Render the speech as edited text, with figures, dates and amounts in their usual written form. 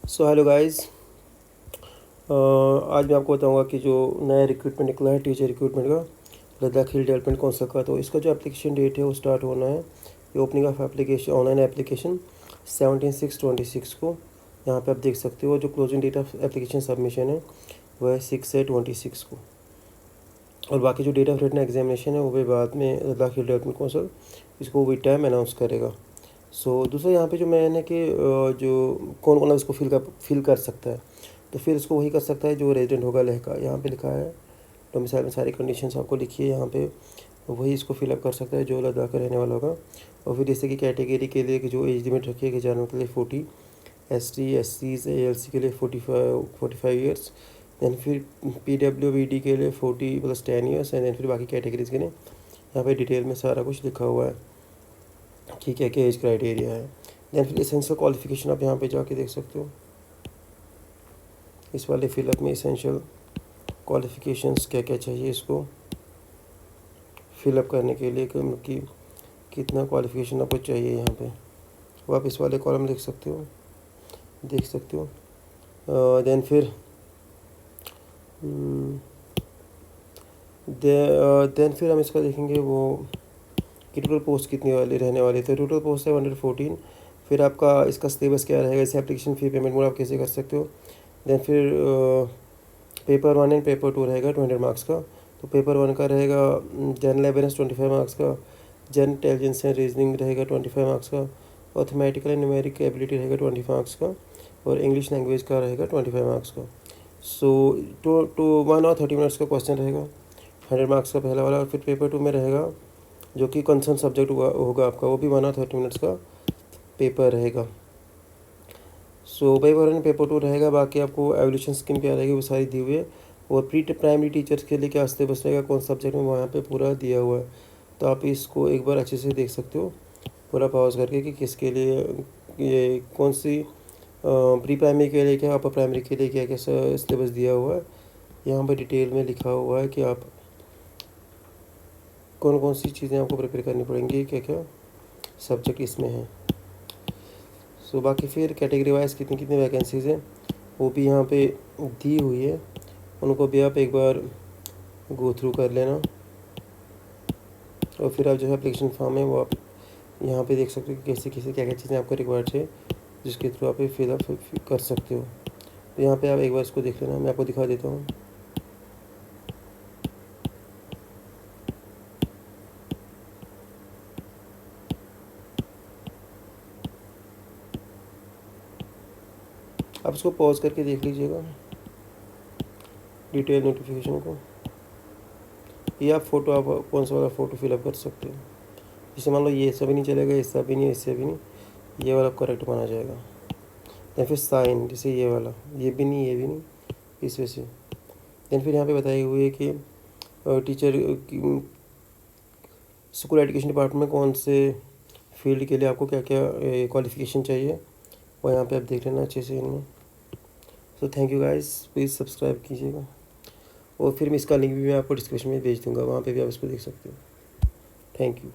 So hello guys. आज मैं आपको बताऊंगा कि जो नया रिक्रूटमेंट निकला है टीचर रिक्रूटमेंट का, लद्दाख हिल डेवलपमेंट कौंसिल का, तो इसका जो एप्लीकेशन डेट है वो स्टार्ट होना है। ये opening of application, online application 17/6/26 को। यहाँ पे आप देख सकते हो जो closing date of application submission है वह है 6/26 को। और बाकी जो डेट ऑफ रिटन एग्जामिनेशन है वो भी बाद में लद्दाख हिल डेवलपमेंट कौंसिल इसको वही टाइम अनाउंस करेगा। दूसरा यहाँ पे जो मैंने कि जो कौन कौन इसको फिल कर सकता है, तो फिर इसको वही कर सकता है जो रेजिडेंट होगा लेह का। यहाँ पे लिखा है डोमिसाइल में सारी कंडीशंस आपको लिखी है यहाँ पे, वही इसको फिलअप कर सकता है जो लद्दाख का रहने वाला होगा। और फिर जैसे कि कैटेगरी के लिए कि जो एज लिमिट रखी है जानवर के लिए 40, ST SCs ALC के लिए 45 ईयर्स, दैन फिर PWBD के लिए 40+10 ईयर्स, एंड दैन फिर बाकी कैटेगरीज के लिए यहाँ पे डिटेल में सारा कुछ लिखा हुआ है कि क्या क्या एज क्राइटेरिया है। दैन फिर एसेंशियल क्वालिफिकेशन आप यहाँ पे जाके देख सकते हो इस वाले फिलअप में एसेंशियल क्वालिफिकेशंस क्या क्या चाहिए इसको फिलअप करने के लिए, कि कितना क्वालिफिकेशन आपको चाहिए यहाँ पे वो आप इस वाले कॉलम देख सकते हो। दैन फिर देन फिर हम इसका देखेंगे वो कि टोटल पोस्ट कितनी वाली रहने वाली। तो टोटल पोस्ट है 114। फिर आपका इसका सिलेबस क्या रहेगा, इसे एप्लीकेशन फ़ी पेमेंट मोड आप कैसे कर सकते हो। दैन फिर पेपर 1 एंड पेपर 2 रहेगा 200 मार्क्स का। तो पेपर 1 का रहेगा जनरल अवेयरनेस 25 मार्क्स का, जनरल इंटेलिजेंस एंड रीजनिंग रहेगा 25 मार्क्स का, मैथमेटिकल एंड न्यूमेरिक एबिलिटी रहेगा 20 मार्क्स का, और इंग्लिश लैंग्वेज का रहेगा 25 मार्क्स का। टू 1 और 30 मिनट्स का क्वेश्चन रहेगा 100 मार्क्स का पहला वाला। और फिर पेपर 2 में रहेगा जो कि कंसर्न सब्जेक्ट होगा आपका, वो भी 1 और 30 मिनट्स का पेपर रहेगा। पेपर 1 पेपर 2 रहेगा। बाकी आपको एवोल्यूशन स्कीम क्या रहेगी वो सारी दी हुई है, और प्री प्राइमरी टीचर्स के लिए क्या सिलेबस रहेगा कौन सब्जेक्ट में वहाँ पे पूरा दिया हुआ है। तो आप इसको एक बार अच्छे से देख सकते हो पूरा पॉज करके कि किसके लिए ये कौन सी प्री प्राइमरी के लिए क्या, अपर प्राइमरी के लिए क्या क्या सिलेबस दिया हुआ है। यहाँ पर डिटेल में लिखा हुआ है कि आप कौन कौन सी चीज़ें आपको प्रिपेयर करनी पड़ेंगी, क्या क्या सब्जेक्ट इसमें है। बाकी फिर कैटेगरी वाइज कितनी कितनी वैकेंसीज़ हैं वो भी यहाँ पे दी हुई है, उनको भी आप एक बार गो थ्रू कर लेना। और फिर आप जो है एप्लीकेशन फॉर्म है वो आप यहाँ पे देख सकते हो कि कैसे कैसे क्या क्या चीज़ें आपको रिक्वायर्ड है, जिसके थ्रू आप फिलअप कर सकते हो। तो यहाँ पे आप एक बार इसको देख लेना, मैं आपको दिखा देता हूँ। आप इसको पॉज करके देख लीजिएगा डिटेल नोटिफिकेशन को। ये आप फ़ोटो, आप कौन सा वाला फ़ोटो फिलअप कर सकते हो। जैसे मान लो ये सब भी नहीं चलेगा, इससे भी नहीं, इससे भी नहीं, ये वाला करेक्ट माना जाएगा। या फिर साइन, जैसे ये वाला, ये भी नहीं, ये भी नहीं, इस वजह से। दैन फिर यहाँ पे बताई हुई है कि टीचर स्कूल एजुकेशन डिपार्टमेंट में कौन से फील्ड के लिए आपको क्या क्या क्वालिफ़िकेशन चाहिए, और यहाँ पे आप देख लेना अच्छे से इनमें। Thank you guys, please subscribe कीजिएगा। और फिर मैं इसका लिंक भी मैं आपको डिस्क्रिप्शन में भेज दूँगा, वहाँ पे भी आप इसको देख सकते हो। Thank you.